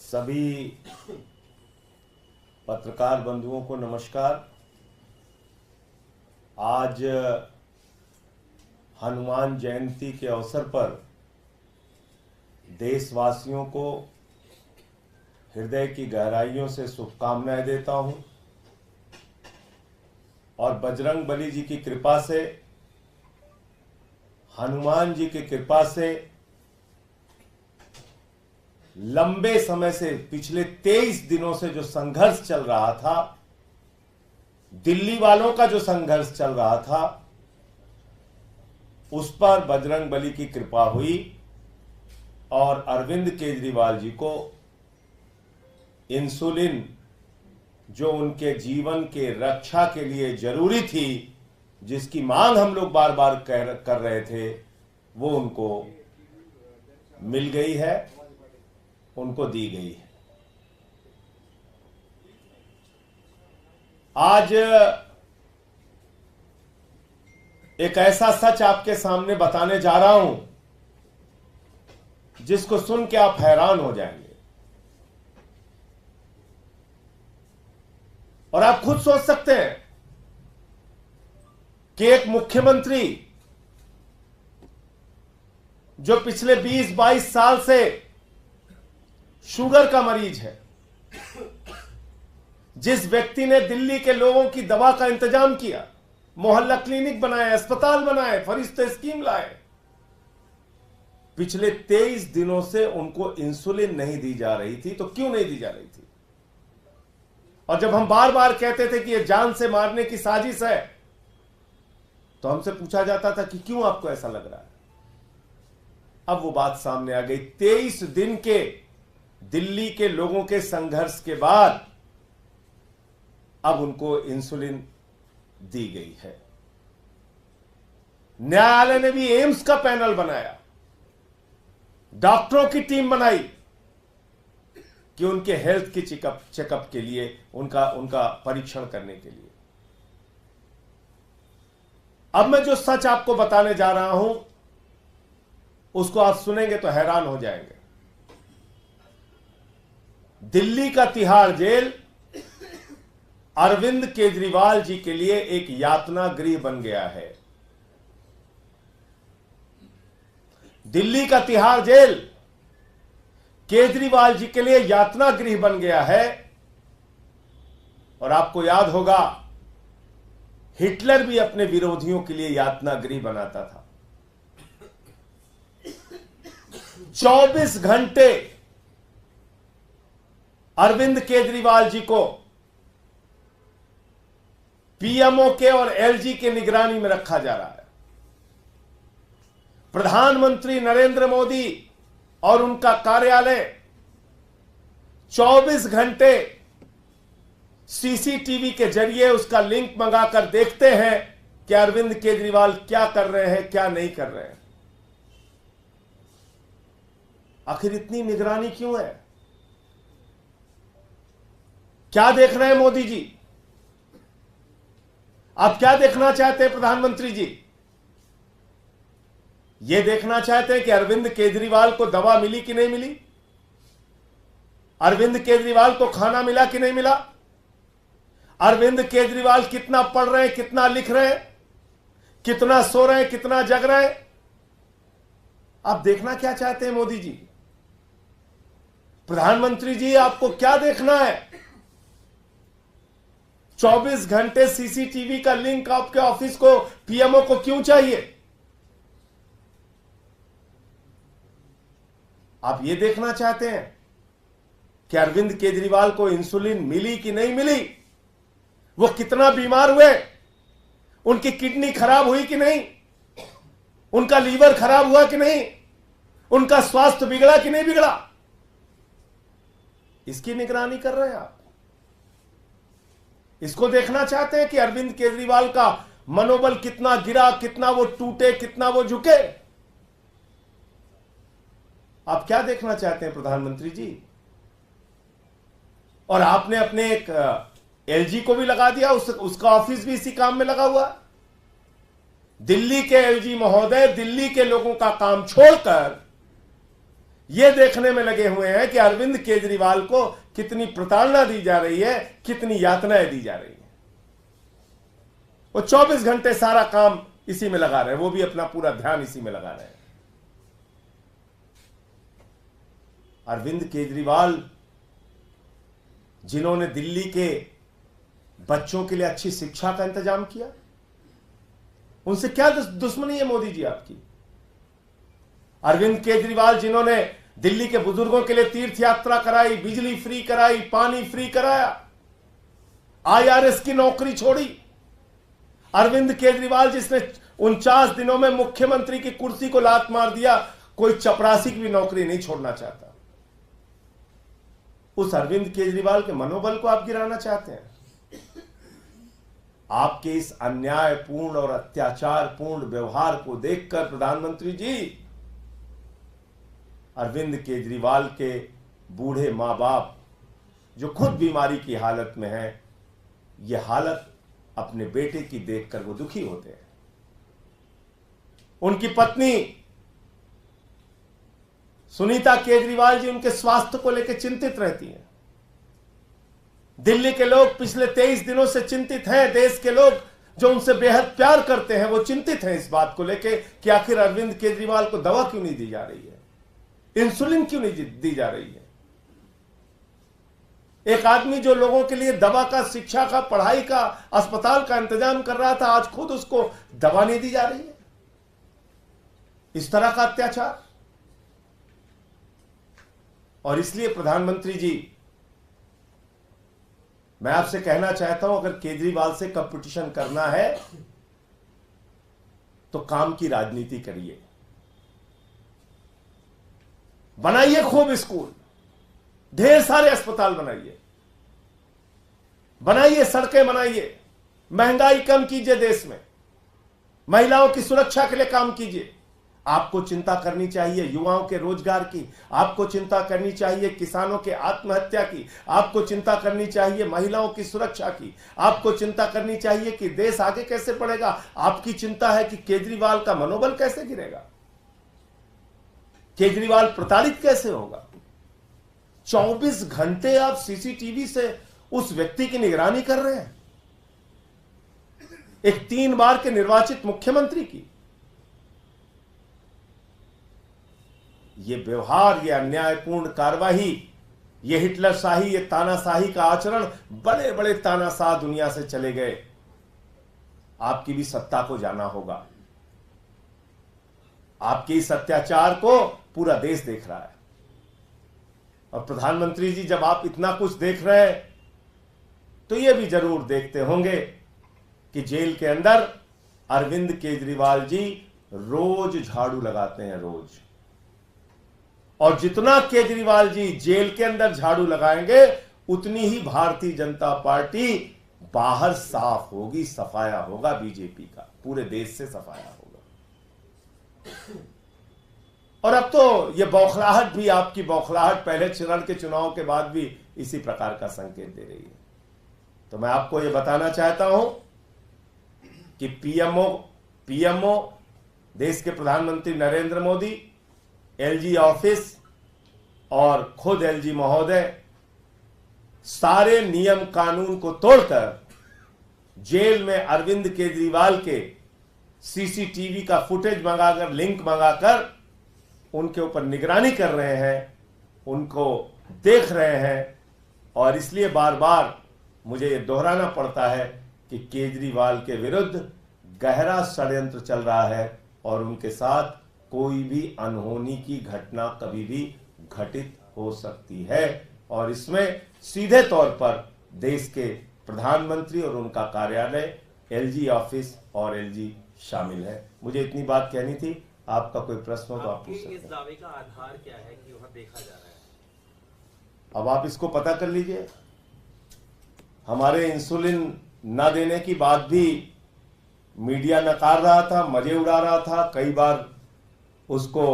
सभी पत्रकार बंधुओं को नमस्कार। आज हनुमान जयंती के अवसर पर देशवासियों को हृदय की गहराइयों से शुभकामनाएं देता हूं और बजरंग बली जी की कृपा से, हनुमान जी की कृपा से लंबे समय से पिछले 23 दिनों से जो संघर्ष चल रहा था, दिल्ली वालों का जो संघर्ष चल रहा था, उस पर बजरंग बली की कृपा हुई और अरविंद केजरीवाल जी को इंसुलिन जो उनके जीवन के रक्षा के लिए जरूरी थी, जिसकी मांग हम लोग बार बार कर रहे थे, वो उनको मिल गई है, उनको दी गई है। आज एक ऐसा सच आपके सामने बताने जा रहा हूं जिसको सुन के आप हैरान हो जाएंगे और आप खुद सोच सकते हैं कि एक मुख्यमंत्री जो पिछले 20-22 साल से शुगर का मरीज है, जिस व्यक्ति ने दिल्ली के लोगों की दवा का इंतजाम किया, मोहल्ला क्लिनिक बनाए, अस्पताल बनाए, फरिश्ते स्कीम लाए, पिछले 23 दिनों से उनको इंसुलिन नहीं दी जा रही थी। तो क्यों नहीं दी जा रही थी? और जब हम बार बार कहते थे कि यह जान से मारने की साजिश है, तो हमसे पूछा जाता था कि क्यों आपको ऐसा लग रहा है? अब वो बात सामने आ गई। 23 दिन के दिल्ली के लोगों के संघर्ष के बाद अब उनको इंसुलिन दी गई है। न्यायालय ने भी एम्स का पैनल बनाया, डॉक्टरों की टीम बनाई कि उनके हेल्थ की चेकअप के लिए, उनका परीक्षण करने के लिए। अब मैं जो सच आपको बताने जा रहा हूं, उसको आप सुनेंगे तो हैरान हो जाएंगे। दिल्ली का तिहाड़ जेल अरविंद केजरीवाल जी के लिए एक यातना गृह बन गया है। दिल्ली का तिहाड़ जेल केजरीवाल जी के लिए यातना गृह बन गया है। और आपको याद होगा, हिटलर भी अपने विरोधियों के लिए यातना गृह बनाता था। 24 घंटे अरविंद केजरीवाल जी को पीएमओ के और एलजी के निगरानी में रखा जा रहा है। प्रधानमंत्री नरेंद्र मोदी और उनका कार्यालय 24 घंटे सीसीटीवी के जरिए उसका लिंक मंगाकर देखते हैं कि अरविंद केजरीवाल क्या कर रहे हैं, क्या नहीं कर रहे हैं। आखिर इतनी निगरानी क्यों है? क्या देख रहे हैं मोदी जी? आप क्या देखना चाहते हैं प्रधानमंत्री जी? यह देखना चाहते हैं कि अरविंद केजरीवाल को दवा मिली कि नहीं मिली, अरविंद केजरीवाल को खाना मिला कि नहीं मिला, अरविंद केजरीवाल कितना पढ़ रहे हैं, कितना लिख रहे हैं, कितना सो रहे हैं, कितना जग रहे हैं। आप देखना क्या चाहते हैं मोदी जी? प्रधानमंत्री जी, आपको क्या देखना है? 24 घंटे सीसीटीवी का लिंक आपके ऑफिस को, पीएमओ को क्यों चाहिए? आप ये देखना चाहते हैं कि अरविंद केजरीवाल को इंसुलिन मिली कि नहीं मिली, वो कितना बीमार हुए, उनकी किडनी खराब हुई कि नहीं, उनका लीवर खराब हुआ कि नहीं, उनका स्वास्थ्य बिगड़ा कि नहीं बिगड़ा, इसकी निगरानी कर रहे हैं आप। इसको देखना चाहते हैं कि अरविंद केजरीवाल का मनोबल कितना गिरा, कितना वो टूटे, कितना वो झुके। आप क्या देखना चाहते हैं प्रधानमंत्री जी? और आपने अपने एक एलजी को भी लगा दिया, उसका ऑफिस भी इसी काम में लगा हुआ। दिल्ली के एलजी महोदय दिल्ली के लोगों का काम छोड़कर ये देखने में लगे हुए हैं कि अरविंद केजरीवाल को कितनी प्रताड़ना दी जा रही है, कितनी यातनाएं दी जा रही हैं। वो 24 घंटे सारा काम इसी में लगा रहे हैं, वो भी अपना पूरा ध्यान इसी में लगा रहे हैं। अरविंद केजरीवाल, जिन्होंने दिल्ली के बच्चों के लिए अच्छी शिक्षा का इंतजाम किया, उनसे क्या दुश्मनी है मोदी जी आपकी? अरविंद केजरीवाल, जिन्होंने दिल्ली के बुजुर्गों के लिए तीर्थ यात्रा कराई, बिजली फ्री कराई, पानी फ्री कराया, IRS की नौकरी छोड़ी। अरविंद केजरीवाल, जिसने 49 दिनों में मुख्यमंत्री की कुर्सी को लात मार दिया, कोई चपरासी की भी नौकरी नहीं छोड़ना चाहता। उस अरविंद केजरीवाल के मनोबल को आप गिराना चाहते हैं। आपके इस अन्यायपूर्ण और अत्याचारपूर्ण व्यवहार को देखकर प्रधानमंत्री जी, अरविंद केजरीवाल के बूढ़े मां बाप जो खुद बीमारी की हालत में हैं, यह हालत अपने बेटे की देखकर वो दुखी होते हैं। उनकी पत्नी सुनीता केजरीवाल जी उनके स्वास्थ्य को लेकर चिंतित रहती हैं। दिल्ली के लोग पिछले 23 दिनों से चिंतित हैं। देश के लोग जो उनसे बेहद प्यार करते हैं, वो चिंतित हैं इस बात को लेकर कि आखिर अरविंद केजरीवाल को दवा क्यों नहीं दी जा रही है, इंसुलिन क्यों नहीं दी जा रही है। एक आदमी जो लोगों के लिए दवा का, शिक्षा का, पढ़ाई का, अस्पताल का इंतजाम कर रहा था, आज खुद उसको दवा नहीं दी जा रही है। इस तरह का अत्याचार। और इसलिए प्रधानमंत्री जी, मैं आपसे कहना चाहता हूं, अगर केजरीवाल से कंपटीशन करना है तो काम की राजनीति करिए। बनाइए खूब स्कूल, ढेर सारे अस्पताल बनाइए, बनाइए सड़कें बनाइए, महंगाई कम कीजिए, देश में महिलाओं की सुरक्षा के लिए काम कीजिए। आपको चिंता करनी चाहिए युवाओं के रोजगार की, आपको चिंता करनी चाहिए किसानों के आत्महत्या की, आपको चिंता करनी चाहिए महिलाओं की सुरक्षा की, आपको चिंता करनी चाहिए कि देश आगे कैसे बढ़ेगा। आपकी चिंता है कि केजरीवाल का मनोबल कैसे गिरेगा, केजरीवाल प्रताड़ित कैसे होगा। 24 घंटे आप सीसीटीवी से उस व्यक्ति की निगरानी कर रहे हैं, एक 3 बार के निर्वाचित मुख्यमंत्री की। ये व्यवहार, ये अन्यायपूर्ण कार्यवाही, ये हिटलरशाही, ये तानाशाही का आचरण, बड़े बड़े तानाशाह दुनिया से चले गए। आपकी भी सत्ता को जाना होगा। आपके इस अत्याचार को पूरा देश देख रहा है। और प्रधानमंत्री जी, जब आप इतना कुछ देख रहे हैं तो ये भी जरूर देखते होंगे कि जेल के अंदर अरविंद केजरीवाल जी रोज झाड़ू लगाते हैं, रोज। और जितना केजरीवाल जी जेल के अंदर झाड़ू लगाएंगे, उतनी ही भारतीय जनता पार्टी बाहर साफ होगी, सफाया होगा बीजेपी का, पूरे देश से सफाया होगा। और अब तो ये बौखलाहट भी, आपकी बौखलाहट पहले चरण के चुनाव के बाद भी इसी प्रकार का संकेत दे रही है। तो मैं आपको ये बताना चाहता हूं कि पीएमओ देश के प्रधानमंत्री नरेंद्र मोदी, एलजी ऑफिस और खुद एलजी महोदय सारे नियम कानून को तोड़कर जेल में अरविंद केजरीवाल के सीसीटीवी का फुटेज मंगाकर, लिंक मंगाकर उनके ऊपर निगरानी कर रहे हैं, उनको देख रहे हैं। और इसलिए बार बार मुझे यह दोहराना पड़ता है कि केजरीवाल के विरुद्ध गहरा षड्यंत्र चल रहा है और उनके साथ कोई भी अनहोनी की घटना कभी भी घटित हो सकती है। और इसमें सीधे तौर पर देश के प्रधानमंत्री और उनका कार्यालय, एलजी ऑफिस और एलजी शामिल है। मुझे इतनी बात कहनी थी। आपका कोई प्रश्न हो तो आप पूछ सकते हैं। इस दावे का आधार क्या है कि वहां देखा जा रहा है? अब आप इसको पता कर लीजिए। हमारे इंसुलिन न देने की बात भी मीडिया नकार रहा था, मजे उड़ा रहा था। कई बार उसको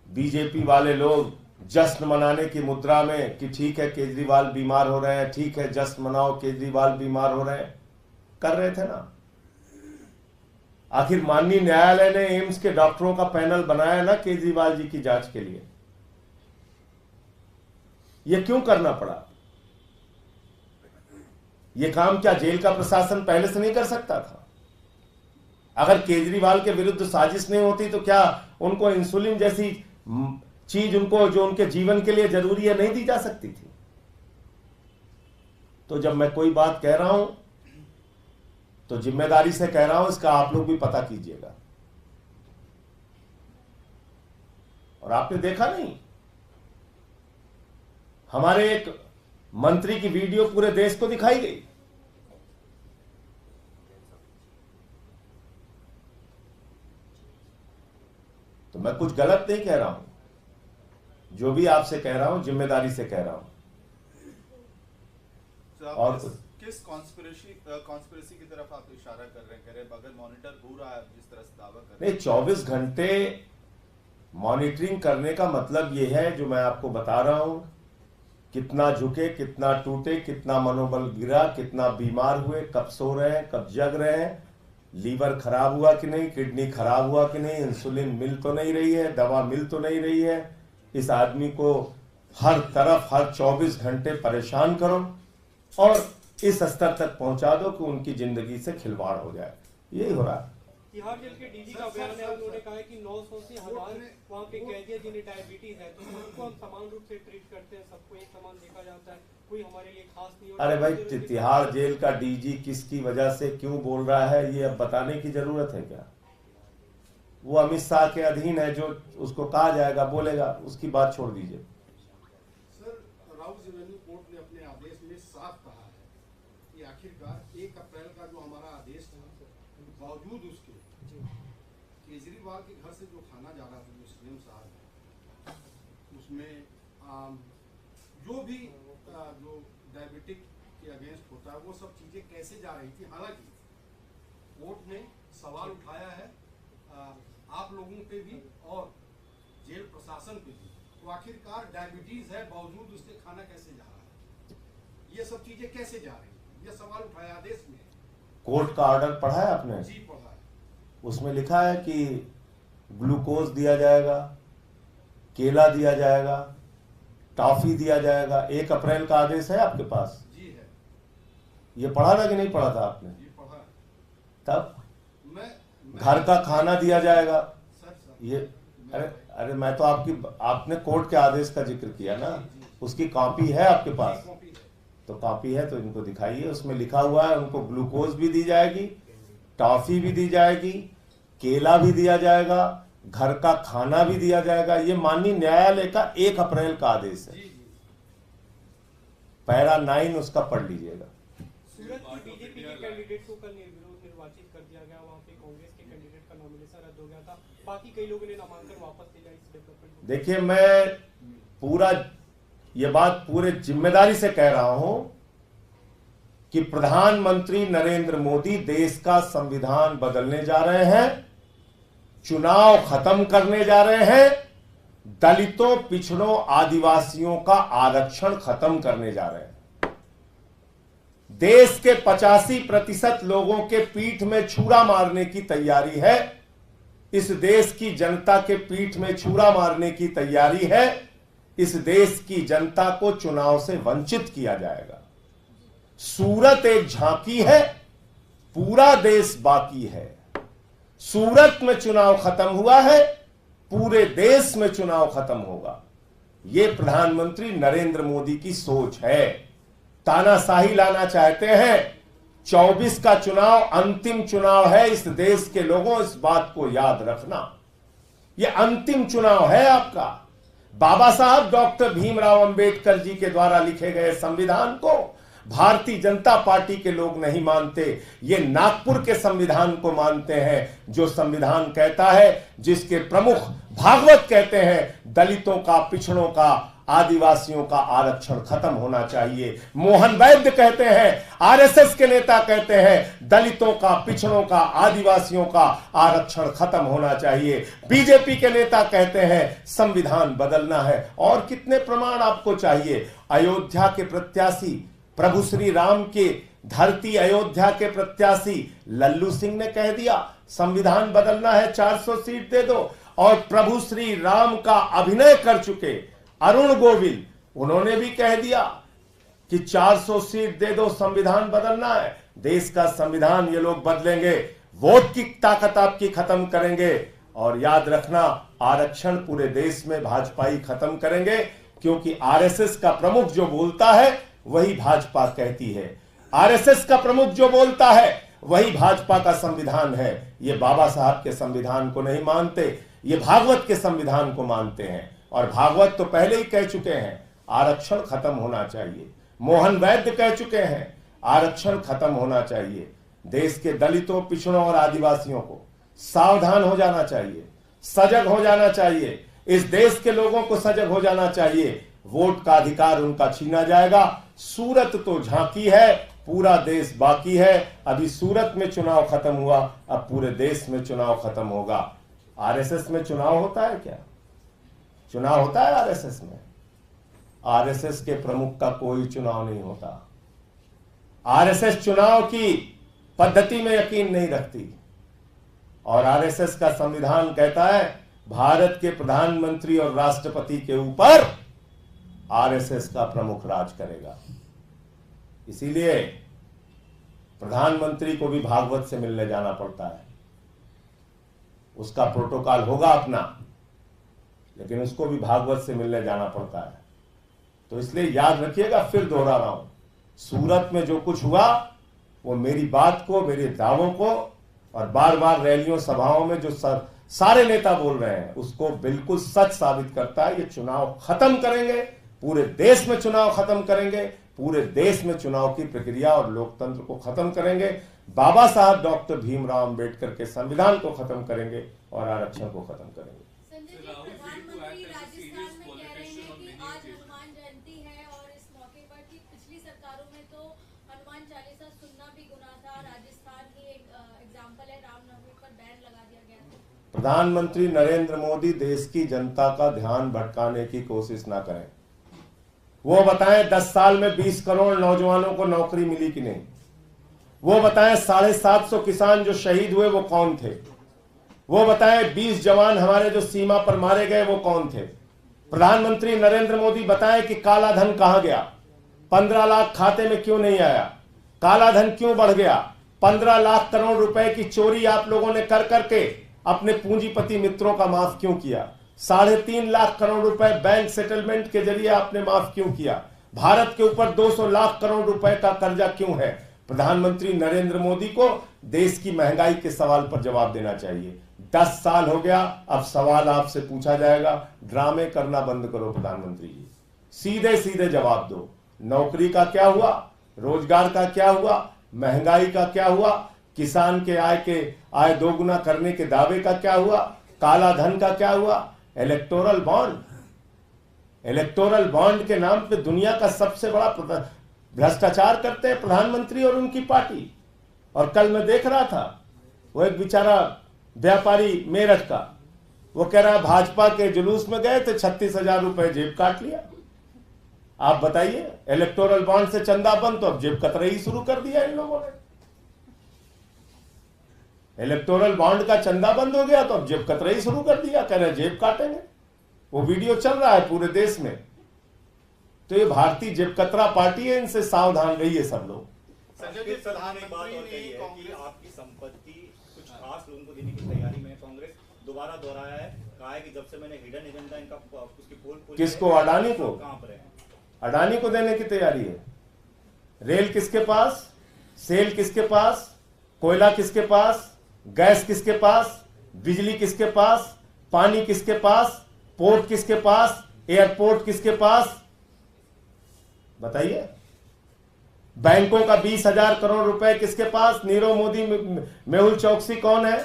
बीजेपी वाले लोग जश्न मनाने की मुद्रा में कि ठीक है केजरीवाल बीमार हो रहे हैं, ठीक है जश्न मनाओ केजरीवाल बीमार हो रहे हैं, कर रहे थे ना। आखिर माननीय न्यायालय ने एम्स के डॉक्टरों का पैनल बनाया ना केजरीवाल जी की जांच के लिए। यह क्यों करना पड़ा? यह काम क्या जेल का प्रशासन पहले से नहीं कर सकता था? अगर केजरीवाल के विरुद्ध साजिश नहीं होती तो क्या उनको इंसुलिन जैसी चीज उनको जो उनके जीवन के लिए जरूरी है नहीं दी जा सकती थी? तो जब मैं कोई बात कह रहा हूं तो जिम्मेदारी से कह रहा हूं, इसका आप लोग भी पता कीजिएगा। और आपने देखा नहीं, हमारे एक मंत्री की वीडियो पूरे देश को दिखाई गई। तो मैं कुछ गलत नहीं कह रहा हूं, जो भी आपसे कह रहा हूं जिम्मेदारी से कह रहा हूं। और किस कॉन्स्पिरेसी की तरफ आप इशारा कर रहे हैं? कह रहे हैं बगैर मॉनिटर हो रहा है, जिस तरह से दावा कर रहे हैं। नहीं, 24 घंटे मॉनिटरिंग करने का मतलब यह है, जो मैं आपको बता रहा हूं, कितना झुके, कितना टूटे, कितना मनोबल गिरा, कितना बीमार हुए, कब सो रहे हैं, कब जग रहे हैं, लीवर खराब हुआ कि नहीं, किडनी खराब हुआ कि नहीं, इंसुलिन मिल तो नहीं रही है, दवा मिल तो नहीं रही है। इस आदमी को हर तरफ हर 24 घंटे परेशान करो और इस स्तर तक पहुंचा दो कि उनकी जिंदगी से खिलवाड़ हो जाए। यही हो रहा है। तिहाड़ जेल के डीजी का बयान है, उन्होंने कहा है कि 900 से 1000 वहाँ के कैदी हैं जिन्हें डायबिटीज है, तो उनको हम समान रूप से ट्रीट करते हैं, सबको एक समान देखा जाता है, कोई हमारे लिए खास नहीं होता। अरे भाई, तिहाड़ जेल का डीजी किसकी वजह से क्यों बोल रहा है, ये अब बताने की जरूरत है क्या? वो अमित शाह के अधीन है, जो उसको कहा जाएगा बोलेगा, उसकी बात छोड़ दीजिए। सर, राउत रेवेन्यू कोर्ट ने अपने आदेश में साफ कहा है कि आखिरकार 1 अप्रैल का जो हमारा आदेश था, बावजूद उसके केजरीवाल के घर से जो खाना जा रहा था, जो सीएम साहब, उसमें जो भी जो डायबिटिक के अगेंस्ट होता है वो सब चीजें कैसे जा रही थी। हालांकि कोर्ट ने सवाल उठाया है आप लोगों पे भी और जेल प्रशासन पे भी, तो आखिरकार डायबिटीज है बावजूद उसके खाना कैसे जा रहा है, ये सब चीजें कैसे जा रही है, ये सवाल उठाया आदेश में। कोर्ट का ऑर्डर पढ़ा है आपने? जी पढ़ा है। उसमें लिखा है कि ग्लूकोज दिया जाएगा, केला दिया जाएगा, टॉफी दिया जाएगा। 1 अप्रैल का आदेश है आपके पास? जी है। ये पढ़ा था कि नहीं पढ़ा था आपने? जी पढ़ा है। तब मैं घर का खाना दिया जाएगा। सर ये अरे मैं तो आपने कोर्ट के आदेश का जिक्र किया ना, उसकी कॉपी है आपके पास? तो कॉपी है तो इनको दिखाइए। उसमें लिखा हुआ है उनको ग्लूकोज भी दी जाएगी, टॉफी भी दी जाएगी, केला भी दिया जाएगा, घर का खाना भी दिया जाएगा। ये माननीय न्यायालय का 1 अप्रैल का आदेश है। पैरा 9 उसका पढ़ लीजिएगा। सूरत की बीजेपी के कैंडिडेट को कल निर्विरोध निर्वाचित कर दिया गया, वहाँ पे कांग्रेस के कैंडिडेट का नॉमिनेशन रद्द हो गया था, बाकी कई लोगों ने नामांकन वापस लिया। इस डेवलपमेंट देखिए, मैं पूरा ये बात पूरे जिम्मेदारी से कह रहा हूं कि प्रधानमंत्री नरेंद्र मोदी देश का संविधान बदलने जा रहे हैं, चुनाव खत्म करने जा रहे हैं, दलितों, पिछड़ों, आदिवासियों का आरक्षण खत्म करने जा रहे हैं। देश के 85% लोगों के पीठ में छुरा मारने की तैयारी है। इस देश की जनता के पीठ में छुरा मारने की तैयारी है। इस देश की जनता को चुनाव से वंचित किया जाएगा। सूरत एक झांकी है, पूरा देश बाकी है। सूरत में चुनाव खत्म हुआ है, पूरे देश में चुनाव खत्म होगा। यह प्रधानमंत्री नरेंद्र मोदी की सोच है। तानाशाही लाना चाहते हैं। 24 का चुनाव अंतिम चुनाव है। इस देश के लोगों, इस बात को याद रखना, यह अंतिम चुनाव है आपका। बाबा साहब डॉक्टर भीमराव अंबेडकर जी के द्वारा लिखे गए संविधान को भारतीय जनता पार्टी के लोग नहीं मानते, ये नागपुर के संविधान को मानते हैं, जो संविधान कहता है, जिसके प्रमुख भागवत कहते हैं, दलितों का, पिछड़ों का, आदिवासियों का आरक्षण खत्म होना चाहिए। मोहन वैद्य कहते हैं, आरएसएस के नेता कहते हैं, दलितों का, पिछड़ों का, आदिवासियों का आरक्षण खत्म होना चाहिए। बीजेपी के नेता कहते हैं संविधान बदलना है। और कितने प्रमाण आपको चाहिए? अयोध्या के प्रत्याशी प्रभु श्री राम के धरती अयोध्या के प्रत्याशी लल्लू सिंह ने कह दिया संविधान बदलना है, 400 सीट दे दो। और प्रभु श्री राम का अभिनय कर चुके अरुण गोविल, उन्होंने भी कह दिया कि 400 सीट दे दो, संविधान बदलना है। देश का संविधान ये लोग बदलेंगे, वोट की ताकत आपकी खत्म करेंगे। और याद रखना, आरक्षण पूरे देश में भाजपा ही खत्म करेंगे, क्योंकि आरएसएस का प्रमुख जो बोलता है वही भाजपा कहती है। आरएसएस का प्रमुख जो बोलता है वही भाजपा का संविधान है। ये बाबा साहब के संविधान को नहीं मानते, ये भागवत के संविधान को मानते हैं। और भागवत तो पहले ही कह चुके हैं आरक्षण खत्म होना चाहिए। मोहन वैद्य कह चुके हैं आरक्षण खत्म होना चाहिए। देश के दलितों, पिछड़ों और आदिवासियों को सावधान हो जाना चाहिए, सजग हो जाना चाहिए। इस देश के लोगों को सजग हो जाना चाहिए। वोट का अधिकार उनका छीना जाएगा। सूरत तो झांकी है, पूरा देश बाकी है। अभी सूरत में चुनाव खत्म हुआ, अब पूरे देश में चुनाव खत्म होगा। आरएसएस में चुनाव होता है क्या? चुनाव होता है आरएसएस में? आरएसएस के प्रमुख का कोई चुनाव नहीं होता। आरएसएस चुनाव की पद्धति में यकीन नहीं रखती। और आरएसएस का संविधान कहता है भारत के प्रधानमंत्री और राष्ट्रपति के ऊपर आरएसएस का प्रमुख राज करेगा। इसीलिए प्रधानमंत्री को भी भागवत से मिलने जाना पड़ता है। उसका प्रोटोकॉल होगा अपना, लेकिन उसको भी भागवत से मिलने जाना पड़ता है। तो इसलिए याद रखिएगा, फिर दोहरा रहा हूं, सूरत में जो कुछ हुआ वो मेरी बात को, मेरे दावों को और बार बार रैलियों, सभाओं में जो सारे नेता बोल रहे हैं उसको बिल्कुल सच साबित करता है। ये चुनाव खत्म करेंगे, पूरे देश में चुनाव खत्म करेंगे, पूरे देश में चुनाव की प्रक्रिया और लोकतंत्र को खत्म करेंगे। बाबा साहब डॉक्टर भीमराव अंबेडकर के संविधान को खत्म करेंगे और आरक्षण को खत्म करेंगे। संजय जी, प्रधानमंत्री राजस्थान में कह रहे हैं कि आज हनुमान जयंती है और इस मौके पर कि पिछली सरकारों में तो हनुमान चालीसा सुनना भी गुनाह था। राजस्थान ही एक एग्जाम्पल है, रामनवमी पर बैन लगा दिया गया था। प्रधानमंत्री नरेंद्र मोदी देश की जनता का ध्यान भटकाने की कोशिश ना करें। वो बताएं 10 साल में 20 करोड़ नौजवानों को नौकरी मिली कि नहीं। वो बताएं 750 किसान जो शहीद हुए वो कौन थे। वो बताएं 20 जवान हमारे जो सीमा पर मारे गए वो कौन थे। प्रधानमंत्री नरेंद्र मोदी बताएं कि काला धन कहां गया, 15 लाख खाते में क्यों नहीं आया, काला धन क्यों बढ़ गया, 15 लाख करोड़ रुपए की चोरी आप लोगों ने कर करके अपने पूंजीपति मित्रों का माफ क्यों किया, 3.5 लाख करोड़ रुपए बैंक सेटलमेंट के जरिए आपने माफ क्यों किया, भारत के ऊपर 200 लाख करोड़ रुपए का कर्जा क्यों है। प्रधानमंत्री नरेंद्र मोदी को देश की महंगाई के सवाल पर जवाब देना चाहिए। 10 साल हो गया, अब सवाल आपसे पूछा जाएगा, ड्रामे करना बंद करो प्रधानमंत्री जी, सीधे सीधे जवाब दो। नौकरी का क्या हुआ, रोजगार का क्या हुआ, महंगाई का क्या हुआ, किसान के आय दोगुना करने के दावे का क्या हुआ, काला धन का क्या हुआ, इलेक्टोरल बॉन्ड के नाम पे दुनिया का सबसे बड़ा भ्रष्टाचार करते हैं प्रधानमंत्री और उनकी पार्टी। और कल मैं देख रहा था, वो एक बेचारा व्यापारी मेरठ का, वो कह रहा है भाजपा के जुलूस में गए थे, 36,000 रुपए जेब काट लिया। आप बताइए, इलेक्टोरल बॉन्ड से चंदा बंद तो अब जेब कतरई शुरू कर दिया इन लोगों ने। इलेक्टोरल बॉन्ड का चंदा बंद हो गया तो अब जेब कतरई शुरू कर दिया, कह रहे जेब काटेंगे। वो वीडियो चल रहा है पूरे देश में। तो ये भारतीय जेब कतरा पार्टी है, इनसे सावधान रहिए सब लोग। संजय जी, प्रधानमंत्री ने कांग्रेस आपकी संपत्ति कुछ खास लोगों को देने की तैयारी में कांग्रेस दोबारा दोहराया है, कहा है कि जब से मैंने हिडन एजेंडा इनका उसकी पोल किसको, अडानी को, कहां पर है, अडानी को देने की तैयारी है। रेल किसके पास, सेल किसके पास, कोयला किसके पास, गैस किसके पास, बिजली किसके पास, पानी किसके पास, पोर्ट किसके पास, एयरपोर्ट किसके पास, बताइए। बैंकों का 20,000 करोड़ रुपए किसके पास, नीरव मोदी, मेहुल चौकसी कौन है।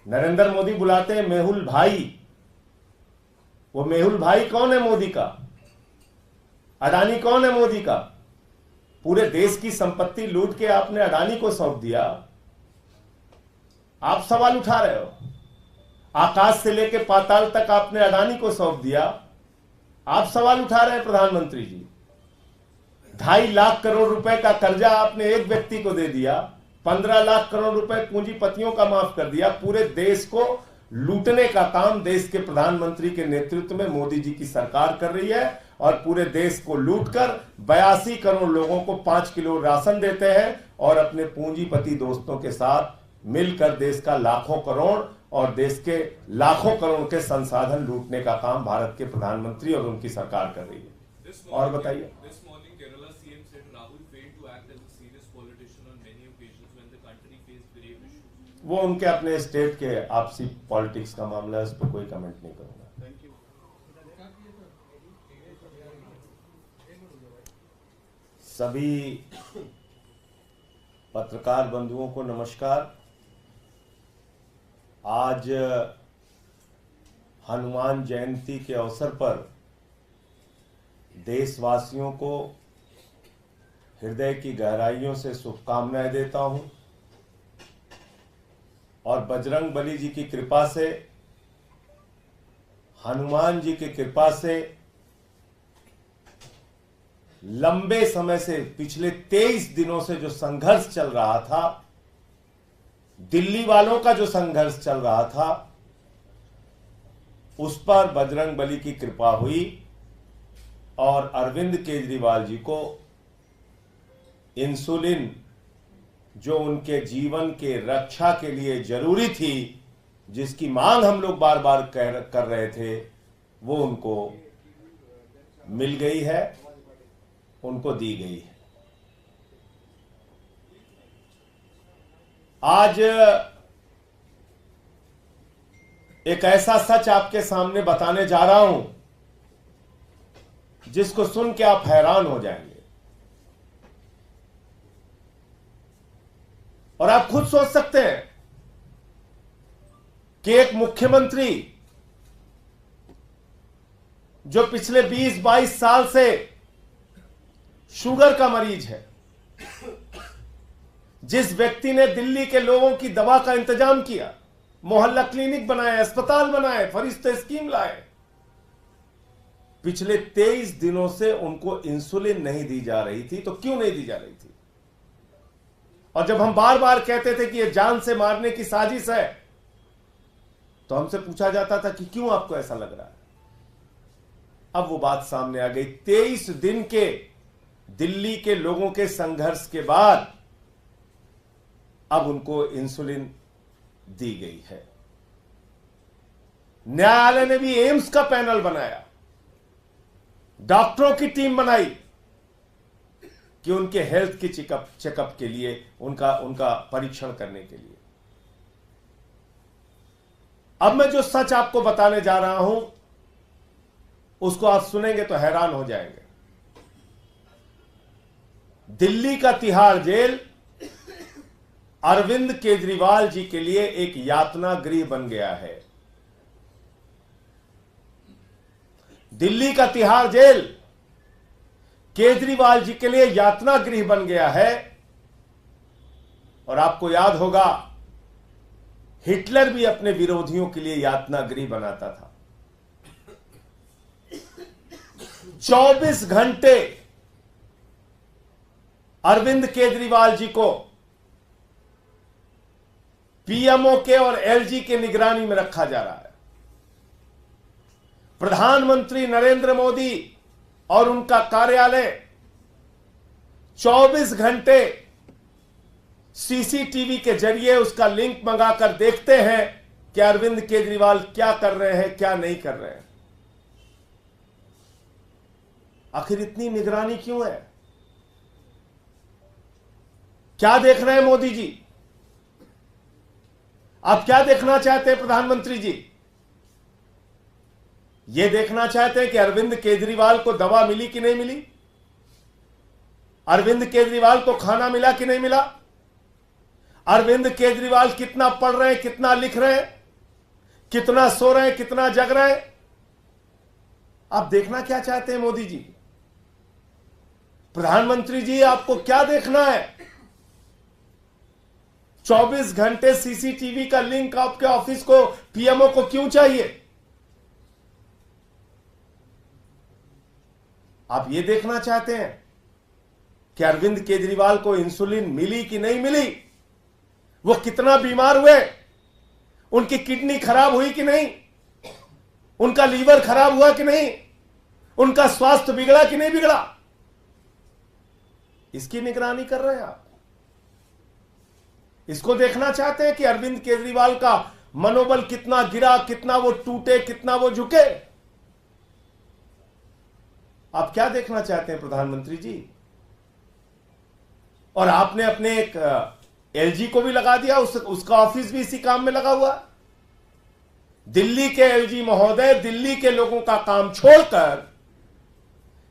नरेंद्र मोदी बुलाते हैं मेहुल भाई, वो मेहुल भाई कौन है मोदी का, अडानी कौन है मोदी का। पूरे देश की संपत्ति लूट के आपने अडानी को सौंप दिया। आप सवाल उठा रहे हो, आकाश से लेकर पाताल तक आपने अडानी को सौंप दिया। आप सवाल उठा रहे हैं प्रधानमंत्री जी। 2.5 लाख करोड़ रुपए का कर्जा आपने एक व्यक्ति को दे दिया, 15 लाख करोड़ रुपए पूंजीपतियों का माफ कर दिया। पूरे देश को लूटने का काम देश के प्रधानमंत्री के नेतृत्व में मोदी जी की सरकार कर रही है और पूरे देश को लूटकर 82 करोड़ लोगों को 5 किलो राशन देते हैं और अपने पूंजीपति दोस्तों के साथ मिलकर देश का लाखों करोड़ और देश के लाखों करोड़ के संसाधन लूटने का काम भारत के प्रधानमंत्री और उनकी सरकार कर रही है। और बताइए, वो उनके अपने स्टेट के आपसी पॉलिटिक्स का मामला है, उस पर कोई कमेंट नहीं करूंगा। Thank you. सभी पत्रकार बंधुओं को नमस्कार। आज हनुमान जयंती के अवसर पर देशवासियों को हृदय की गहराइयों से शुभकामनाएं देता हूं और बजरंग बली जी की कृपा से, हनुमान जी की कृपा से लंबे समय से, पिछले 23 दिनों से जो संघर्ष चल रहा था, दिल्ली वालों का जो संघर्ष चल रहा था, उस पर बजरंग बली की कृपा हुई और अरविंद केजरीवाल जी को इंसुलिन जो उनके जीवन के रक्षा के लिए जरूरी थी, जिसकी मांग हम लोग बार बार कर रहे थे, वो उनको मिल गई है, उनको दी गई है। आज एक ऐसा सच आपके सामने बताने जा रहा हूं जिसको सुन के आप हैरान हो जाएंगे और आप खुद सोच सकते हैं कि एक मुख्यमंत्री जो पिछले 20-22 साल से शुगर का मरीज है, जिस व्यक्ति ने दिल्ली के लोगों की दवा का इंतजाम किया, मोहल्ला क्लिनिक बनाए, अस्पताल बनाए, फरिश्ते स्कीम लाए, पिछले 23 दिनों से उनको इंसुलिन नहीं दी जा रही थी। तो क्यों नहीं दी जा रही थी? और जब हम बार बार कहते थे कि यह जान से मारने की साजिश है, तो हमसे पूछा जाता था कि क्यों आपको ऐसा लग रहा है? अब वो बात सामने आ गई। 23 दिन के दिल्ली के लोगों के संघर्ष के बाद अब उनको इंसुलिन दी गई है। न्यायालय ने भी एम्स का पैनल बनाया, डॉक्टरों की टीम बनाई कि उनके हेल्थ की चेकअप के लिए, उनका परीक्षण करने के लिए। अब मैं जो सच आपको बताने जा रहा हूं, उसको आप सुनेंगे तो हैरान हो जाएंगे। दिल्ली का तिहाड़ जेल अरविंद केजरीवाल जी के लिए एक यातना गृह बन गया है। दिल्ली का तिहाड़ जेल केजरीवाल जी के लिए यातना गृह बन गया है। और आपको याद होगा, हिटलर भी अपने विरोधियों के लिए यातना गृह बनाता था। 24 घंटे अरविंद केजरीवाल जी को पीएमओ के और एलजी के निगरानी में रखा जा रहा है। प्रधानमंत्री नरेंद्र मोदी और उनका कार्यालय 24 घंटे सीसीटीवी के जरिए उसका लिंक मंगाकर देखते हैं कि अरविंद केजरीवाल क्या कर रहे हैं, क्या नहीं कर रहे हैं। आखिर इतनी निगरानी क्यों है? क्या देख रहे हैं मोदी जी? आप क्या देखना चाहते हैं प्रधानमंत्री जी? यह देखना चाहते हैं कि अरविंद केजरीवाल को दवा मिली कि नहीं मिली, अरविंद केजरीवाल को खाना मिला कि नहीं मिला, अरविंद केजरीवाल कितना पढ़ रहे हैं, कितना लिख रहे हैं, कितना सो रहे हैं, कितना जग रहे हैं। आप देखना क्या चाहते हैं मोदी जी? प्रधानमंत्री जी, आपको क्या देखना है? 24 घंटे सीसीटीवी का लिंक आपके ऑफिस को, पीएमओ को क्यों चाहिए? आप ये देखना चाहते हैं कि अरविंद केजरीवाल को इंसुलिन मिली कि नहीं मिली, वो कितना बीमार हुए, उनकी किडनी खराब हुई कि नहीं, उनका लीवर खराब हुआ कि नहीं, उनका स्वास्थ्य बिगड़ा कि नहीं बिगड़ा, इसकी निगरानी कर रहे हैं आप। इसको देखना चाहते हैं कि अरविंद केजरीवाल का मनोबल कितना गिरा, कितना वो टूटे, कितना वो झुके। आप क्या देखना चाहते हैं प्रधानमंत्री जी? और आपने अपने एक एलजी को भी लगा दिया, उसका ऑफिस भी इसी काम में लगा हुआ। दिल्ली के एलजी महोदय दिल्ली के लोगों का काम छोड़कर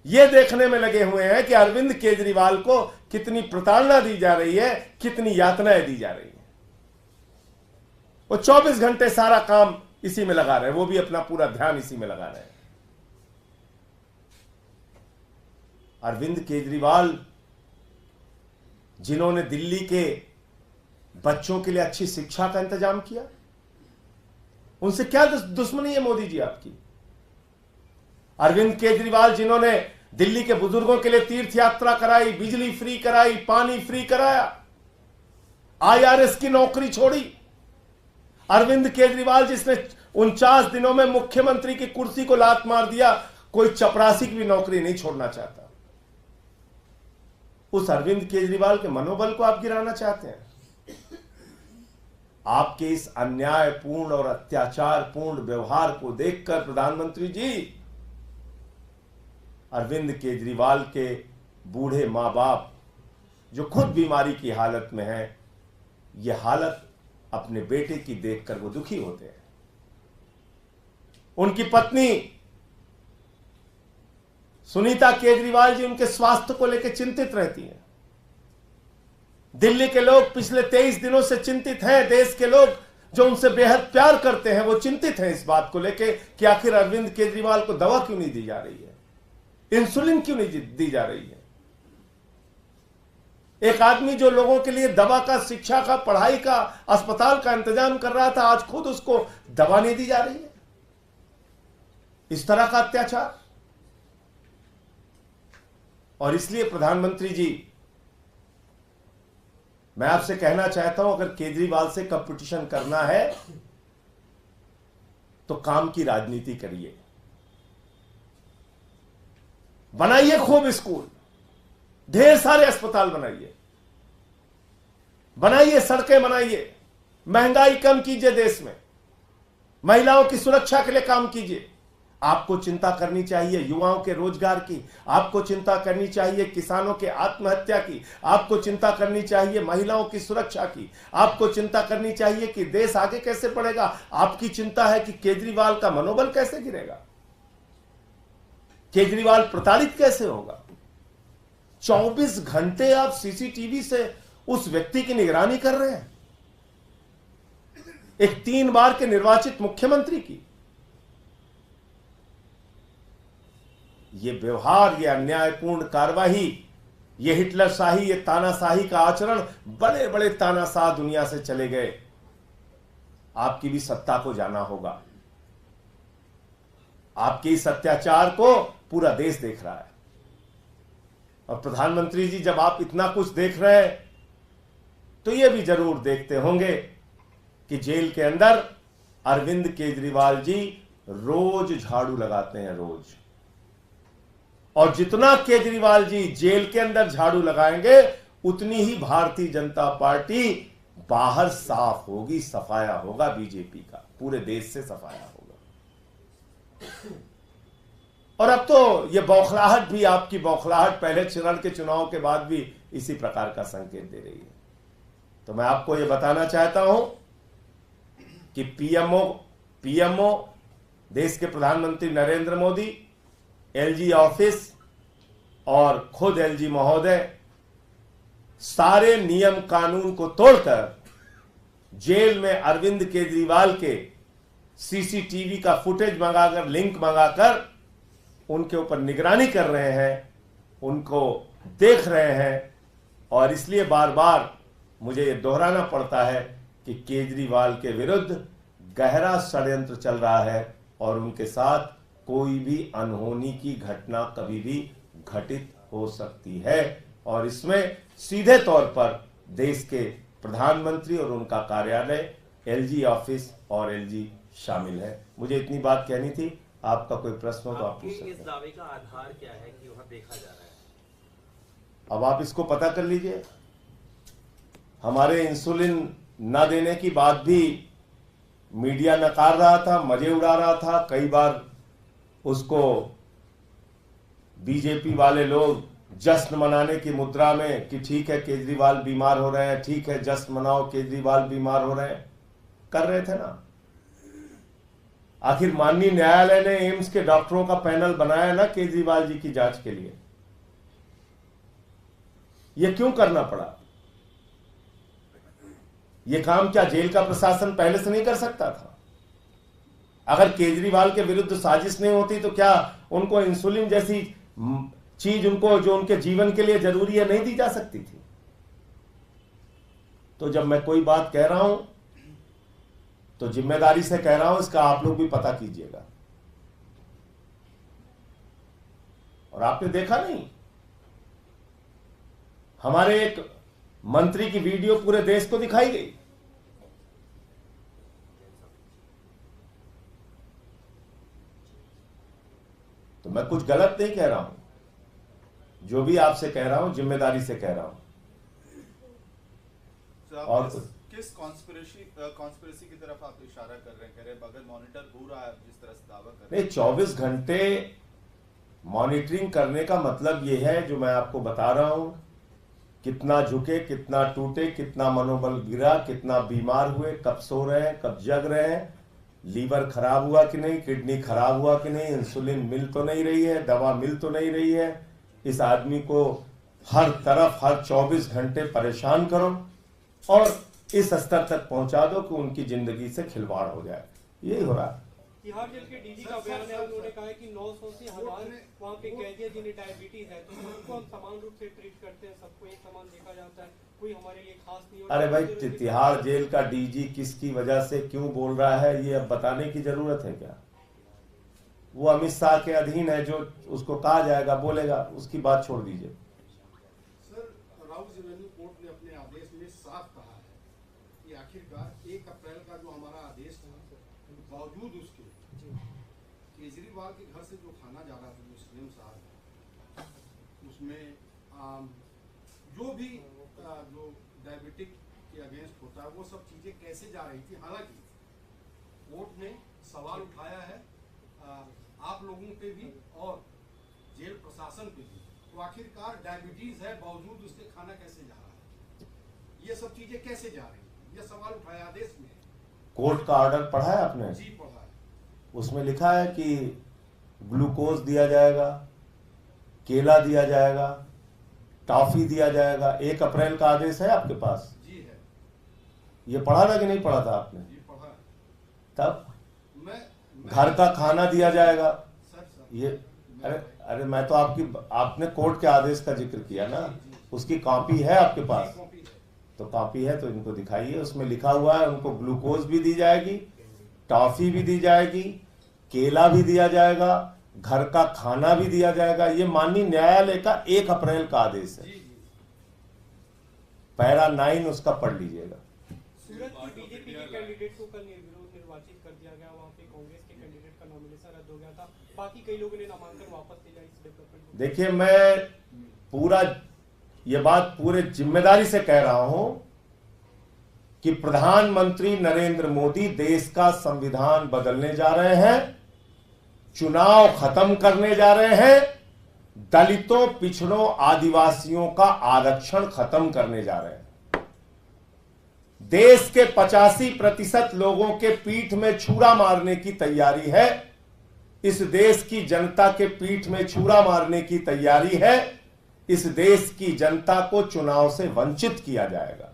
यह देखने में लगे हुए हैं कि अरविंद केजरीवाल को कितनी प्रताड़ना दी जा रही है, कितनी यातनाएं दी जा रही हैं। वो 24 घंटे सारा काम इसी में लगा रहे हैं, वो भी अपना पूरा ध्यान इसी में लगा रहे हैं। अरविंद केजरीवाल जिन्होंने दिल्ली के बच्चों के लिए अच्छी शिक्षा का इंतजाम किया, उनसे क्या दुश्मनी है मोदी जी आपकी? अरविंद केजरीवाल जिन्होंने दिल्ली के बुजुर्गों के लिए तीर्थ यात्रा कराई, बिजली फ्री कराई, पानी फ्री कराया, आईआरएस की नौकरी छोड़ी। अरविंद केजरीवाल जिसने 49 दिनों में मुख्यमंत्री की कुर्सी को लात मार दिया, कोई चपरासी की भी नौकरी नहीं छोड़ना चाहता। उस अरविंद केजरीवाल के मनोबल को आप गिराना चाहते हैं। आपके इस अन्यायपूर्ण और अत्याचारपूर्ण व्यवहार को देखकर प्रधानमंत्री जी, अरविंद केजरीवाल के बूढ़े मां बाप जो खुद बीमारी की हालत में हैं, यह हालत अपने बेटे की देखकर वो दुखी होते हैं। उनकी पत्नी सुनीता केजरीवाल जी उनके स्वास्थ्य को लेकर चिंतित रहती हैं। दिल्ली के लोग पिछले 23 दिनों से चिंतित हैं। देश के लोग जो उनसे बेहद प्यार करते हैं वो चिंतित हैं इस बात को लेकर कि आखिर अरविंद केजरीवाल को दवा क्यों नहीं दी जा रही है, इंसुलिन क्यों नहीं दी जा रही है। एक आदमी जो लोगों के लिए दवा का, शिक्षा का, पढ़ाई का, अस्पताल का इंतजाम कर रहा था, आज खुद उसको दवा नहीं दी जा रही है। इस तरह का अत्याचार। और इसलिए प्रधानमंत्री जी, मैं आपसे कहना चाहता हूं, अगर केजरीवाल से कंपटीशन करना है तो काम की राजनीति करिए। बनाइए खूब स्कूल, ढेर सारे अस्पताल बनाइए, सड़कें बनाइए, महंगाई कम कीजिए, देश में महिलाओं की सुरक्षा के लिए काम कीजिए। आपको चिंता करनी चाहिए युवाओं के रोजगार की, आपको चिंता करनी चाहिए किसानों के आत्महत्या की, आपको चिंता करनी चाहिए महिलाओं की सुरक्षा की, आपको चिंता करनी चाहिए कि देश आगे कैसे बढ़ेगा। आपकी चिंता है कि केजरीवाल का मनोबल कैसे गिरेगा, केजरीवाल प्रताड़ित कैसे होगा। 24 घंटे आप सीसीटीवी से उस व्यक्ति की निगरानी कर रहे हैं, एक 3 बार के निर्वाचित मुख्यमंत्री की। ये व्यवहार, ये अन्यायपूर्ण कार्रवाई, ये हिटलरशाही, ये तानाशाही का आचरण, बड़े बड़े तानाशाह दुनिया से चले गए। आपकी भी सत्ता को जाना होगा। आपके इस अत्याचार को पूरा देश देख रहा है। और प्रधानमंत्री जी, जब आप इतना कुछ देख रहे हैं तो ये भी जरूर देखते होंगे कि जेल के अंदर अरविंद केजरीवाल जी रोज झाड़ू लगाते हैं, रोज। और जितना केजरीवाल जी जेल के अंदर झाड़ू लगाएंगे, उतनी ही भारतीय जनता पार्टी बाहर साफ होगी, सफाया होगा बीजेपी का, पूरे देश से सफाया होगा। और अब तो ये बौखलाहट भी, आपकी बौखलाहट पहले चरण के चुनाव के बाद भी इसी प्रकार का संकेत दे रही है। तो मैं आपको ये बताना चाहता हूं कि पीएमओ देश के प्रधानमंत्री नरेंद्र मोदी, एलजी ऑफिस और खुद एलजी महोदय सारे नियम कानून को तोड़कर जेल में अरविंद केजरीवाल के सीसीटीवी का फुटेज मंगाकर, लिंक मंगाकर उनके ऊपर निगरानी कर रहे हैं, उनको देख रहे हैं। और इसलिए बार बार मुझे यह दोहराना पड़ता है कि केजरीवाल के विरुद्ध गहरा षड्यंत्र चल रहा है और उनके साथ कोई भी अनहोनी की घटना कभी भी घटित हो सकती है। और इसमें सीधे तौर पर देश के प्रधानमंत्री और उनका कार्यालय, एलजी ऑफिस और एलजी शामिल है। मुझे इतनी बात कहनी थी। आपका कोई प्रश्न हो तो आप पूछ सकते हैं। इस दावे का आधार क्या है कि वहां देखा जा रहा है? अब आप इसको पता कर लीजिए। हमारे इंसुलिन न देने की बात भी मीडिया नकार रहा था, मजे उड़ा रहा था। कई बार उसको बीजेपी वाले लोग जश्न मनाने की मुद्रा में कि ठीक है केजरीवाल बीमार हो रहे हैं, ठीक है जश्न मनाओ केजरीवाल बीमार हो रहे हैं, कर रहे थे ना। आखिर माननीय न्यायालय ने एम्स के डॉक्टरों का पैनल बनाया ना केजरीवाल जी की जांच के लिए। यह क्यों करना पड़ा? यह काम क्या जेल का प्रशासन पहले से नहीं कर सकता था? अगर केजरीवाल के विरुद्ध साजिश नहीं होती तो क्या उनको इंसुलिन जैसी चीज उनको जो उनके जीवन के लिए जरूरी है नहीं दी जा सकती थी? तो जब मैं कोई बात कह रहा हूं तो जिम्मेदारी से कह रहा हूं, इसका आप लोग भी पता कीजिएगा। और आपने देखा नहीं, हमारे एक मंत्री की वीडियो पूरे देश को दिखाई गई। तो मैं कुछ गलत नहीं कह रहा हूं, जो भी आपसे कह रहा हूं जिम्मेदारी से कह रहा हूं। और किस कॉन्स्पिरेसी की तरफ आप इशारा कर रहे हैं? कह रहे हैं बगैर मॉनिटर हो रहा है, जिस तरह से दावा कर रहे हैं। नहीं, 24 घंटे मॉनिटरिंग करने का मतलब यह है, जो मैं आपको बता रहा हूं, कितना झुके, कितना टूटे, कितना मनोबल गिरा, कितना बीमार हुए, कब सो रहे हैं, कब जग रहे हैं, लीवर खराब हुआ कि नहीं, किडनी खराब हुआ कि नहीं, इंसुलिन मिल तो नहीं रही है, दवा मिल तो नहीं रही है। इस आदमी को हर तरफ हर 24 घंटे परेशान करो और इस स्तर तक पहुंचा दो कि उनकी जिंदगी से खिलवाड़ हो जाए। यही हो रहा है। तिहाड़ जेल के डीजी का बयान है, उन्होंने कहा है कि 900 से 1000 वहाँ के कैदी हैं जिन्हें डायबिटीज है, तो उनको हम समान रूप से ट्रीट करते हैं, सबको एक समान देखा जाता है, कोई हमारे लिए खास नहीं होता। अरे भाई, तिहाड़ जेल का डीजी किसकी वजह से क्यों बोल रहा है, ये अब बताने की जरूरत है क्या? वो अमित शाह के अधीन है, जो उसको कहा जाएगा बोलेगा, उसकी बात छोड़ दीजिए। सर, राउज रेवेन्यू कोर्ट ने अपने आदेश में साफ कहा है कि आखिरकार 1 अप्रैल का जो हमारा आदेश था, बावजूद उसके केजरीवाल के घर से जो खाना जा रहा था, जो सीएम साहब, उसमें जो भी जो डायबिटिक के अगेंस्ट होता है वो सब चीजें कैसे जा रही थी। हालांकि कोर्ट ने सवाल उठाया है आप लोगों पे भी और जेल प्रशासन पे भी, तो आखिरकार डायबिटीज है बावजूद उसके खाना कैसे जा रहा है, ये सब चीजें कैसे जा रही है, ये सवाल उठाया आदेश में। कोर्ट का ऑर्डर पढ़ा है आपने? जी पढ़ा है। उसमें लिखा है कि ग्लूकोज दिया जाएगा, केला दिया जाएगा, टॉफी दिया जाएगा। 1 अप्रैल का आदेश है आपके पास? जी है। ये पढ़ा था कि नहीं पढ़ा था आपने? जी पढ़ा है। तब मैं घर का खाना दिया जाएगा। सर ये अरे मैं तो आपने कोर्ट के आदेश का जिक्र किया ना, उसकी कॉपी है आपके पास? कॉपी है। तो कॉपी है तो इनको दिखाइए। उसमें लिखा हुआ है उनको ग्लूकोज भी दी जाएगी, टॉफी भी दी जाएगी, केला भी दिया जाएगा, घर का खाना भी दिया जाएगा। ये माननीय न्यायालय का 1 अप्रैल का आदेश है। पैरा 9 उसका पढ़ लीजिएगा। सूरत की बीजेपी के कैंडिडेट को कल निर्विरोध निर्वाचित कर दिया गया, वहाँ पे कांग्रेस के कैंडिडेट का नॉमिनेशन रद्द हो गया था, बाकी कई लोगों ने नामांकन वापस लिया। इस डेवलपमेंट को देखिए, मैं ये बात पूरे जिम्मेदारी से कह रहा हूं कि प्रधानमंत्री नरेंद्र मोदी देश का संविधान बदलने जा रहे हैं, चुनाव खत्म करने जा रहे हैं, दलितों, पिछड़ों, आदिवासियों का आरक्षण खत्म करने जा रहे हैं। देश के 85% लोगों के पीठ में छुरा मारने की तैयारी है। इस देश की जनता के पीठ में छुरा मारने की तैयारी है। इस देश की जनता को चुनाव से वंचित किया जाएगा।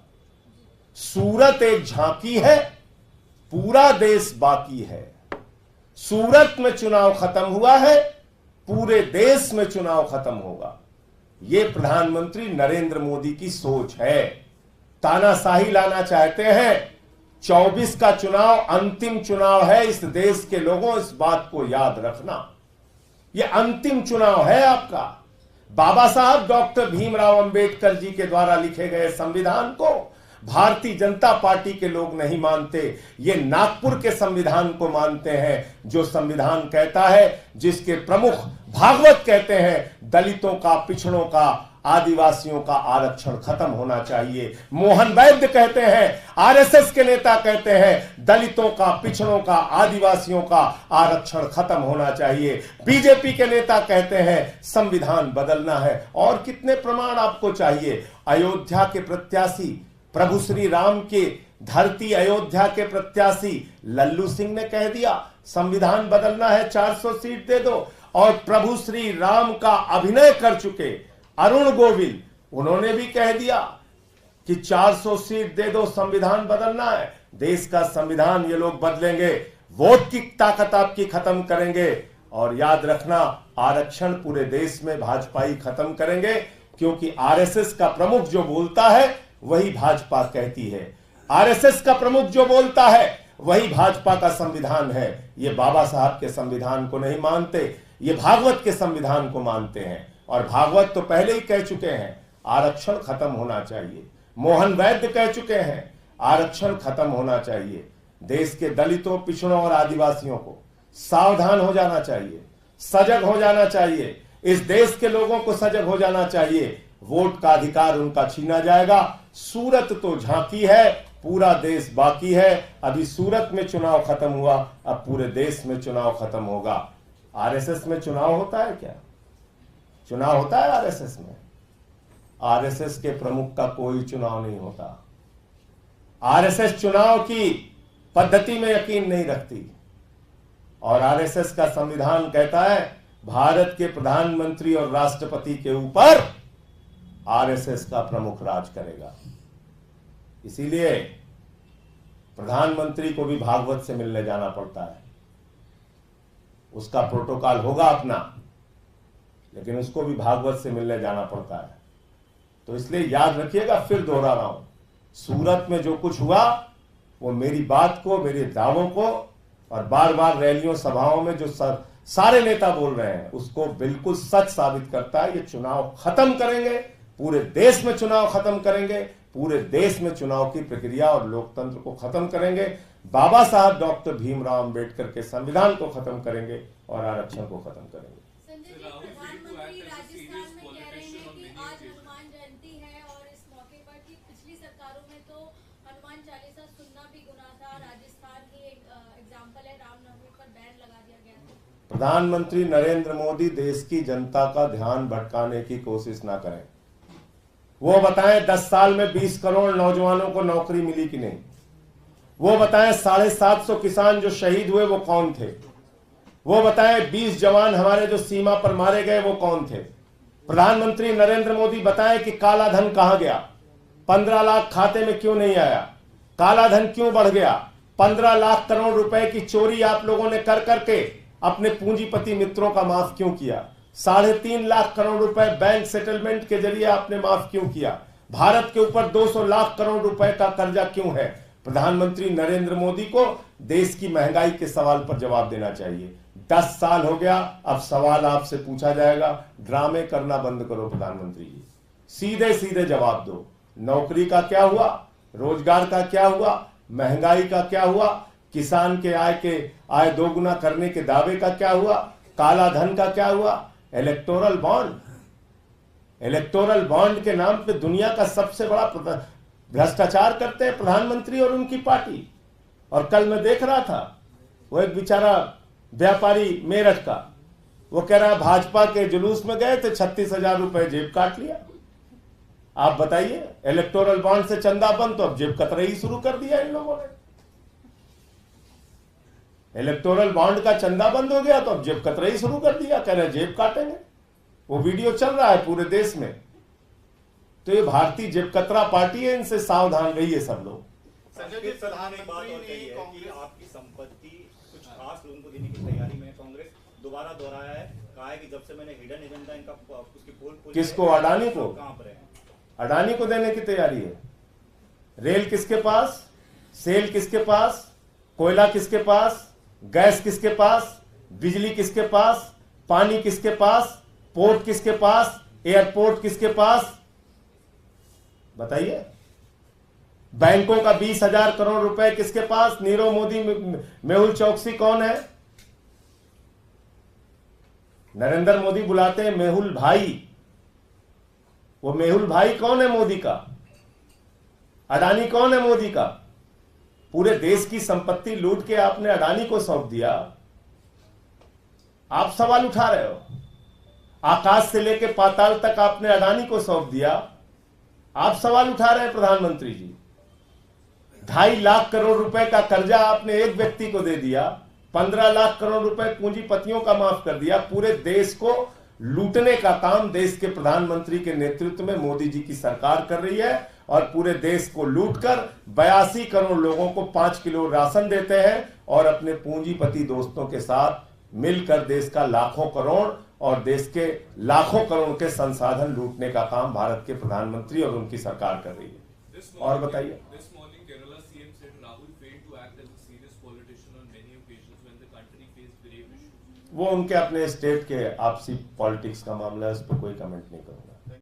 सूरत एक झांकी है, पूरा देश बाकी है। सूरत में चुनाव खत्म हुआ है, पूरे देश में चुनाव खत्म होगा। यह प्रधानमंत्री नरेंद्र मोदी की सोच है। तानाशाही लाना चाहते हैं। 24 का चुनाव अंतिम चुनाव है। इस देश के लोगों, इस बात को याद रखना, यह अंतिम चुनाव है आपका। बाबा साहब डॉक्टर भीमराव अंबेडकर जी के द्वारा लिखे गए संविधान को भारतीय जनता पार्टी के लोग नहीं मानते, ये नागपुर के संविधान को मानते हैं, जो संविधान कहता है, जिसके प्रमुख भागवत कहते हैं, दलितों का, पिछड़ों का, आदिवासियों का आरक्षण खत्म होना चाहिए। मोहन वैद्य कहते हैं, आरएसएस के नेता कहते हैं, दलितों का, पिछड़ों का, आदिवासियों का आरक्षण खत्म होना चाहिए। बीजेपी के नेता कहते हैं संविधान बदलना है। और कितने प्रमाण आपको चाहिए? अयोध्या के प्रत्याशी, प्रभु श्री राम के धरती अयोध्या के प्रत्याशी लल्लू सिंह ने कह दिया संविधान बदलना है, 400 सीट दे दो। और प्रभु श्री राम का अभिनय कर चुके अरुण गोविल, उन्होंने भी कह दिया कि 400 सीट दे दो, संविधान बदलना है। देश का संविधान ये लोग बदलेंगे, वोट की ताकत आपकी खत्म करेंगे। और याद रखना, आरक्षण पूरे देश में भाजपा ही खत्म करेंगे, क्योंकि आरएसएस का प्रमुख जो बोलता है वही भाजपा कहती है। आरएसएस का प्रमुख जो बोलता है वही भाजपा का संविधान है। ये बाबा साहब के संविधान को नहीं मानते, ये भागवत के संविधान को मानते हैं। और भागवत तो पहले ही कह चुके हैं आरक्षण खत्म होना चाहिए। मोहन वैद्य कह चुके हैं आरक्षण खत्म होना चाहिए। देश के दलितों, पिछड़ों और आदिवासियों को सावधान हो जाना चाहिए, सजग हो जाना चाहिए। इस देश के लोगों को सजग हो जाना चाहिए। वोट का अधिकार उनका छीना जाएगा। सूरत तो झांकी है, पूरा देश बाकी है। अभी सूरत में चुनाव खत्म हुआ, अब पूरे देश में चुनाव खत्म होगा। आरएसएस में चुनाव होता है क्या? चुनाव होता है आरएसएस में? आरएसएस के प्रमुख का कोई चुनाव नहीं होता। आरएसएस चुनाव की पद्धति में यकीन नहीं रखती। और आरएसएस का संविधान कहता है भारत के प्रधानमंत्री और राष्ट्रपति के ऊपर आरएसएस का प्रमुख राज करेगा। इसीलिए प्रधानमंत्री को भी भागवत से मिलने जाना पड़ता है। उसका प्रोटोकॉल होगा अपना, लेकिन उसको भी भागवत से मिलने जाना पड़ता है। तो इसलिए याद रखिएगा, फिर दोहरा रहा हूं, सूरत में जो कुछ हुआ वो मेरी बात को, मेरे दावों को और बार बार रैलियों, सभाओं में जो सारे नेता बोल रहे हैं उसको बिल्कुल सच साबित करता है। ये चुनाव खत्म करेंगे, पूरे देश में चुनाव खत्म करेंगे, पूरे देश में चुनाव की प्रक्रिया और लोकतंत्र को खत्म करेंगे। बाबा साहब डॉक्टर भीमराव अंबेडकर के संविधान को खत्म करेंगे और आरक्षण को खत्म करेंगे। संजय जी, प्रधानमंत्री राजस्थान में कह रहे हैं कि आज हनुमान जयंती है और इस मौके पर कि पिछली सरकारों में तो हनुमान चालीसा सुनना भी गुनाह था। राजस्थान ही एक एग्जाम्पल है, रामनवमी पर बैन लगा दिया गया था। प्रधानमंत्री नरेंद्र मोदी देश की जनता का ध्यान भटकाने की कोशिश ना करें। वो बताएं 10 साल में 20 करोड़ नौजवानों को नौकरी मिली कि नहीं। वो बताएं 750 किसान जो शहीद हुए वो कौन थे। वो बताएं 20 जवान हमारे जो सीमा पर मारे गए वो कौन थे। प्रधानमंत्री नरेंद्र मोदी बताएं कि काला धन कहां गया, 15 लाख खाते में क्यों नहीं आया, काला धन क्यों बढ़ गया, 15 लाख करोड़ रुपए की चोरी आप लोगों ने कर करके अपने पूंजीपति मित्रों का माफ क्यों किया, 3.5 लाख करोड़ रुपए बैंक सेटलमेंट के जरिए आपने माफ क्यों किया, भारत के ऊपर 200 लाख करोड़ रुपए का कर्जा क्यों है। प्रधानमंत्री नरेंद्र मोदी को देश की महंगाई के सवाल पर जवाब देना चाहिए। 10 साल हो गया, अब सवाल आपसे पूछा जाएगा, ड्रामे करना बंद करो प्रधानमंत्री जी, सीधे सीधे जवाब दो। नौकरी का क्या हुआ, रोजगार का क्या हुआ, महंगाई का क्या हुआ, किसान के आय दोगुना करने के दावे का क्या हुआ, काला धन का क्या हुआ, इलेक्टोरल बॉन्ड के नाम पे दुनिया का सबसे बड़ा भ्रष्टाचार करते हैं प्रधानमंत्री और उनकी पार्टी। और कल मैं देख रहा था, वो एक बेचारा व्यापारी मेरठ का, वो कह रहा भाजपा के जुलूस में गए थे, 36,000 रुपए जेब काट लिया। आप बताइए, इलेक्टोरल बॉन्ड से चंदा बंद, तो अब जेब कतरे ही शुरू कर दिया इन लोगों ने। इलेक्टोरल बॉन्ड का चंदा बंद हो गया तो अब जेब कतरे ही शुरू कर दिया, कह रहे जेब काटेंगे। वो वीडियो चल रहा है पूरे देश में। तो ये भारतीय जेब कतरा पार्टी है, इनसे सावधान रहिए सब लोग। संजय जी, प्रधानमंत्री ने कही है कि आपकी संपत्ति कुछ खास लोगों को देने की तैयारी में कांग्रेस दोबारा दोहराया है। कहा है कि जब से मैंने हिडन एजेंडा इनका उसकी पोल किसको, अडानी को? कहां पर है? अडानी को देने की तैयारी है। रेल किसके पास, सेल किसके पास, कोयला किसके पास, गैस किसके पास, बिजली किसके पास, पानी किसके पास, पोर्ट किसके पास, एयरपोर्ट किसके पास, बताइए। बैंकों का 20,000 करोड़ रुपए किसके पास, नीरव मोदी, मेहुल चौकसी कौन है? नरेंद्र मोदी बुलाते हैं मेहुल भाई। वो मेहुल भाई कौन है मोदी का? अडानी कौन है मोदी का? पूरे देश की संपत्ति लूट के आपने अडानी को सौंप दिया। आप सवाल उठा रहे हो। आकाश से लेकर पाताल तक आपने अडानी को सौंप दिया। आप सवाल उठा रहे हैं प्रधानमंत्री जी। 2.5 लाख करोड़ रुपए का कर्जा आपने एक व्यक्ति को दे दिया। 15 लाख करोड़ रुपए पूंजीपतियों का माफ कर दिया। पूरे देश को लूटने का काम देश के प्रधानमंत्री के नेतृत्व में मोदी जी की सरकार कर रही है और पूरे देश को लूटकर 82 करोड़ लोगों को 5 किलो राशन देते हैं और अपने पूंजीपति दोस्तों के साथ मिलकर देश का लाखों करोड़ और देश के लाखों करोड़ के संसाधन लूटने का काम भारत के प्रधानमंत्री और उनकी सरकार कर रही है। और बताइए, वो उनके अपने स्टेट के आपसी पॉलिटिक्स का मामला है, उस पर कोई कमेंट नहीं करूंगा।